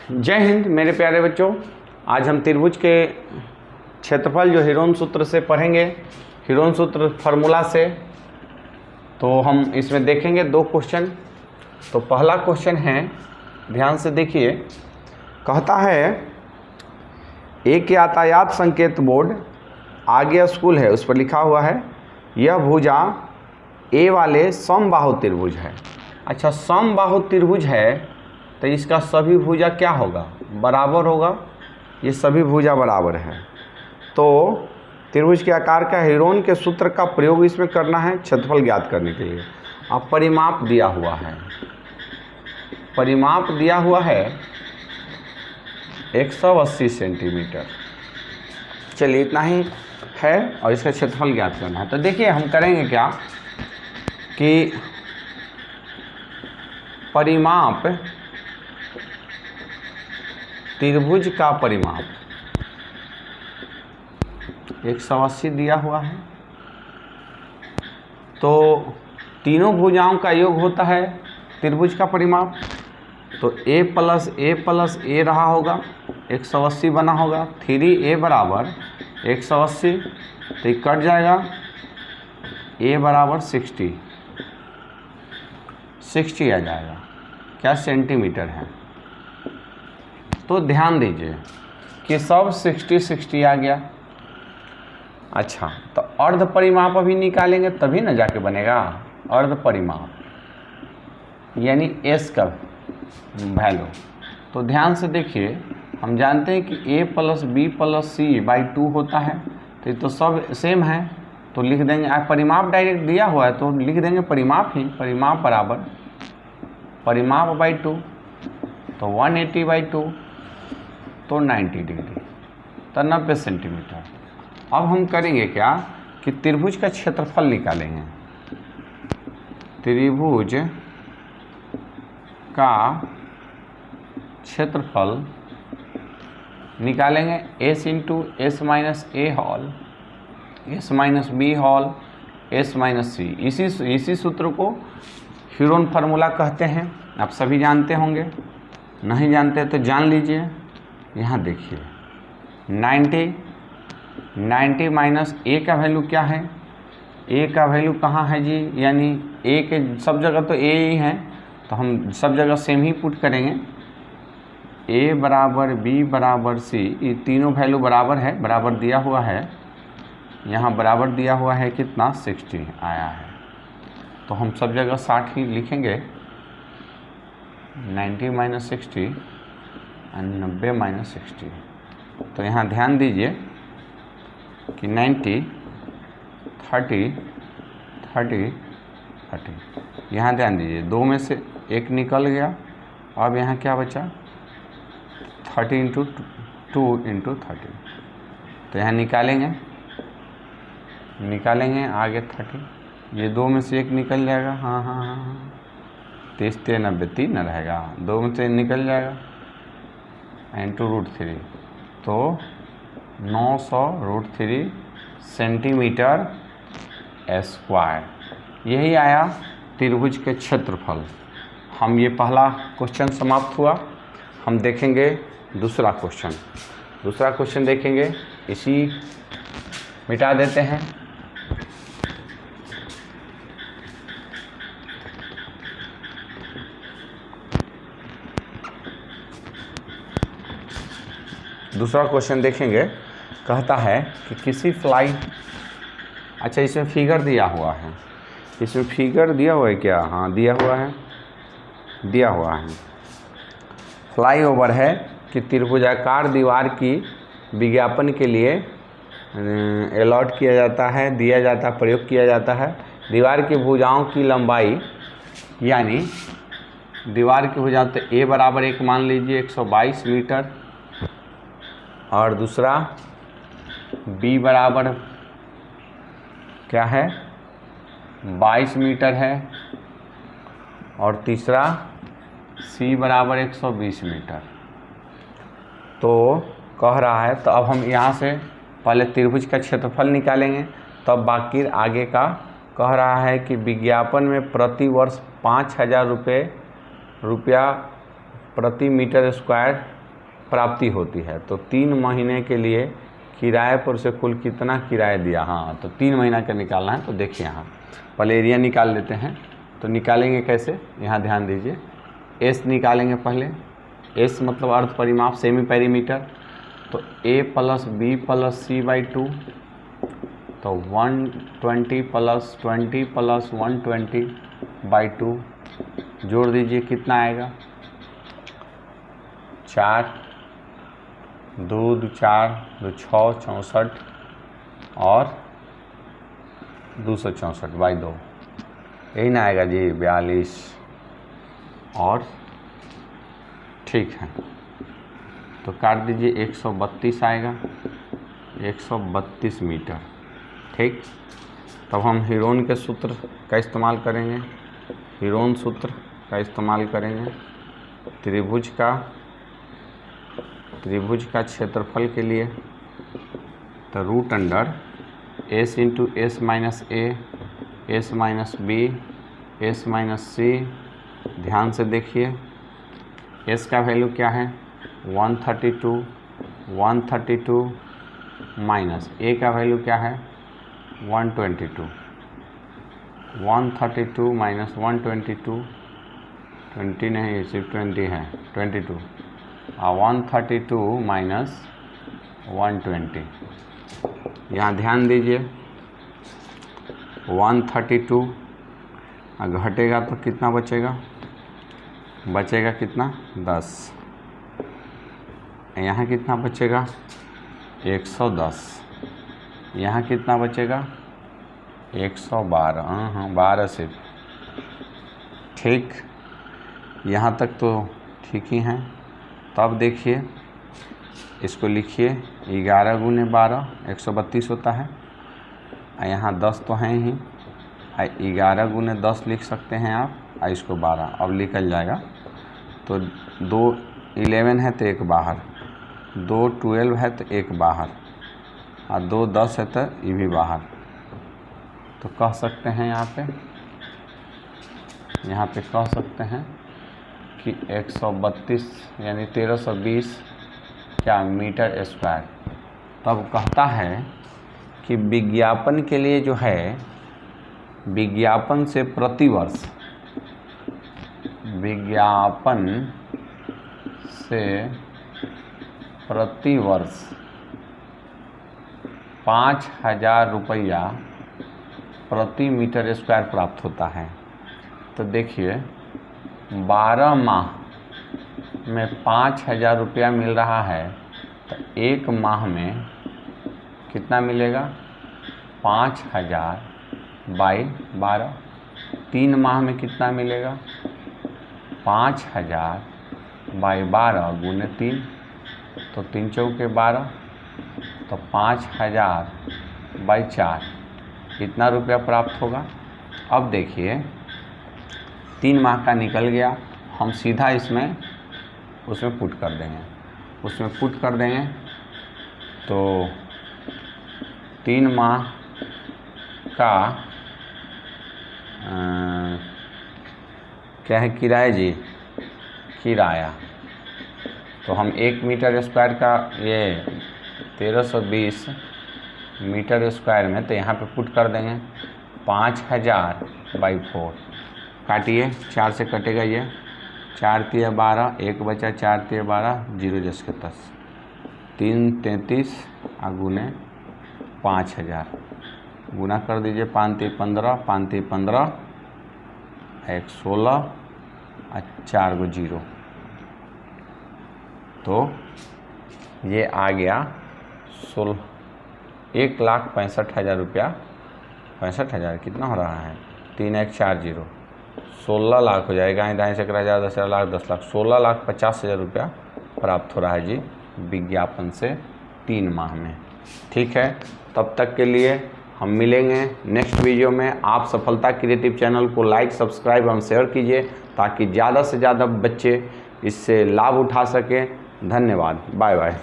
जय हिंद मेरे प्यारे बच्चों। आज हम त्रिभुज के क्षेत्रफल जो हीरोन सूत्र से पढ़ेंगे, हीरोन सूत्र फार्मूला से। तो हम इसमें देखेंगे दो क्वेश्चन। तो पहला क्वेश्चन है, ध्यान से देखिए, कहता है एक यातायात संकेत बोर्ड आगे स्कूल है, उस पर लिखा हुआ है यह भुजा ए वाले समबाहु त्रिभुज है। अच्छा, समबाहु त्रिभुज है तो इसका सभी भुजा क्या होगा? बराबर होगा। ये सभी भुजा बराबर है तो त्रिभुज के आकार का हीरोन के सूत्र का प्रयोग इसमें करना है क्षेत्रफल ज्ञात करने के लिए। अब परिमाप दिया हुआ है, परिमाप दिया हुआ है 180 सेंटीमीटर। चलिए इतना ही है और इसका क्षेत्रफल ज्ञात करना है। तो देखिए हम करेंगे क्या कि परिमाप, त्रिभुज का परिमाप 180 दिया हुआ है तो तीनों भुजाओं का योग होता है त्रिभुज का परिमाप। तो a प्लस ए रहा होगा, 180 बना होगा। 3a बराबर 180 तो ये कट जाएगा, a बराबर 60 आ जाएगा। क्या सेंटीमीटर है? तो ध्यान दीजिए कि सब 60 आ गया। अच्छा, तो अर्ध परिमाप अभी निकालेंगे तभी ना जाके बनेगा अर्ध परिमाप, यानी s का वैल्यू। तो ध्यान से देखिए, हम जानते हैं कि a plus B plus C by 2 होता है, तो ये तो सब सेम है। तो लिख देंगे, परिमाप डायरेक्ट दिया हुआ है तो लिख देंगे परिमाप ही। परिमाप बराबर परिमाप बाई 2, तो 180 बाई 2 तो 90 डिग्री, तो 90 सेंटीमीटर। अब हम करेंगे क्या कि त्रिभुज का क्षेत्रफल निकालेंगे। त्रिभुज का क्षेत्रफल निकालेंगे s into S minus A whole, S minus B whole, S minus C. इसी सूत्र को हीरोन फार्मूला कहते हैं। आप सभी जानते होंगे, नहीं जानते तो जान लीजिए। यहाँ देखिए 90 माइनस ए का वैल्यू क्या है? ए का वैल्यू कहाँ है जी? यानी ए के सब जगह तो ए ही है, तो हम सब जगह सेम ही पुट करेंगे। ए बराबर बी बराबर सी, ये तीनों वैल्यू बराबर है, बराबर दिया हुआ है। यहाँ बराबर दिया हुआ है कितना? 60 आया है। तो हम सब जगह 60 ही लिखेंगे। 90 माइनस 60 और 90 माइनस 60। तो यहाँ ध्यान दीजिए कि 90 30 30 30। यहाँ ध्यान दीजिए, दो में से एक निकल गया। अब यहाँ क्या बचा? 30 इंटू 2 इंटू 30। तो यहाँ निकालेंगे आगे 30। ये दो में से एक निकल जाएगा। हाँ 30 90 3 न रहेगा, दो में से निकल जाएगा इंटू √3, तो 900√3 सेंटीमीटर स्क्वायर। यही आया त्रिभुज के क्षेत्रफल। हम ये पहला क्वेश्चन समाप्त हुआ। हम देखेंगे दूसरा क्वेश्चन देखेंगे। इसी मिटा देते हैं। दूसरा क्वेश्चन देखेंगे। कहता है कि किसी फ्लाई, अच्छा इसमें फिगर दिया हुआ है, इसमें फिगर दिया हुआ है क्या? हाँ दिया हुआ है। फ्लाईओवर है कि त्रिभुजाकार दीवार की विज्ञापन के लिए अलॉट किया जाता है, दिया जाता है, प्रयोग किया जाता है। दीवार की भुजाओं की लंबाई, यानी दीवार की भुजाओं, तो a बराबर एक मान लीजिए 122 मीटर, और दूसरा b बराबर क्या है? 22 मीटर है, और तीसरा c बराबर 120 मीटर। तो कह रहा है, तो अब हम यहाँ से पहले त्रिभुज का क्षेत्रफल निकालेंगे, तब बाकी आगे का कह रहा है कि विज्ञापन में प्रति वर्ष 5000 रुपया प्रति मीटर स्क्वायर प्राप्ति होती है। तो 3 महीने के लिए किराए पर से कुल कितना किराया दिया, हाँ तो 3 महीना का निकालना है। तो देखिए यहाँ पहले एरिया निकाल लेते हैं। तो निकालेंगे कैसे, यहाँ ध्यान दीजिए, एस निकालेंगे पहले। एस मतलब अर्ध परिमाप, सेमी पेरीमीटर। तो a + b + c / 2, तो 120 + 20 + 120/2 जोड़ दीजिए, कितना आएगा 4 2 2 4 2 6 64 और 264/2, यही ना आएगा जी 42। और ठीक है, तो काट दीजिए, 132 आएगा, 132 मीटर। ठीक, तब हम हीरोन के सूत्र का इस्तेमाल करेंगे। हीरोन सूत्र का इस्तेमाल करेंगे। त्रिभुज का क्षेत्रफल के लिए तो √under s × s - a, s - b, s - c। ध्यान से देखिए, s का वैल्यू क्या है 132 माइनस a का वैल्यू क्या है 122 माइनस 122, 20 नहीं सिर्फ 20 है, 22 और 132 माइनस 120। यहाँ ध्यान दीजिए 132 घटेगा तो कितना बचेगा, बचेगा कितना 10। यहाँ कितना बचेगा 110। यहाँ कितना बचेगा 112, हाँ 12 सिर्फ। ठीक, यहाँ तक तो ठीक ही हैं। तब देखिए, इसको लिखिए 11 × 12 132 होता है। यहाँ 10 तो हैं ही, 11 × 10 लिख सकते हैं आप, और इसको 12 अब निकल जाएगा। तो 2 11 है तो 1 बाहर, 2 12 है तो 1 बाहर, और 2 10 है तो ये भी बाहर। तो कह सकते हैं यहाँ पे कह सकते हैं कि 132 यानी 1320 क्या मीटर स्क्वायर। तब कहता है कि विज्ञापन के लिए जो है, विज्ञापन से प्रतिवर्ष, विज्ञापन से प्रतिवर्ष 5000 रुपया प्रति मीटर स्क्वायर प्राप्त होता है। तो देखिए 12 माह में 5000 रुपया मिल रहा है, तो 1 माह में कितना मिलेगा 5000/12। 3 माह में कितना मिलेगा 5000/12 × 3, तो 3 चौके 12, तो 5000/4 कितना रुपया प्राप्त होगा। अब देखिए 3 माह का निकल गया, हम सीधा उसमें पुट कर देंगे। तो 3 माह का क्या है किराया जी, किराया। तो हम 1 मीटर स्क्वायर का ये 1320 मीटर स्क्वायर में, तो यहाँ पे पुट कर देंगे 5000/4। काटिए, 4 से कटेगा ये, 4 × 12, 1 बचा, 4 × 12, 0 × 10, 3 33 गुने 5000 गुना कर दीजिए, 5 × 15, 5 × 15, 1 16 और 4 को 0। तो ये आ गया 1,65,000 रुपया। 65,000 कितना हो रहा है, 3 1 4 0, 16 लाख हो जाएगा। दाएँ से करा जाए 10 लाख 10 लाख, 16,50,000 रुपया प्राप्त हो रहा है जी विज्ञापन से 3 माह में। ठीक है, तब तक के लिए हम मिलेंगे नेक्स्ट वीडियो में। आप सफलता क्रिएटिव चैनल को लाइक, सब्सक्राइब एवं शेयर कीजिए, ताकि ज़्यादा से ज़्यादा बच्चे इससे लाभ उठा सकें। धन्यवाद, बाय बाय।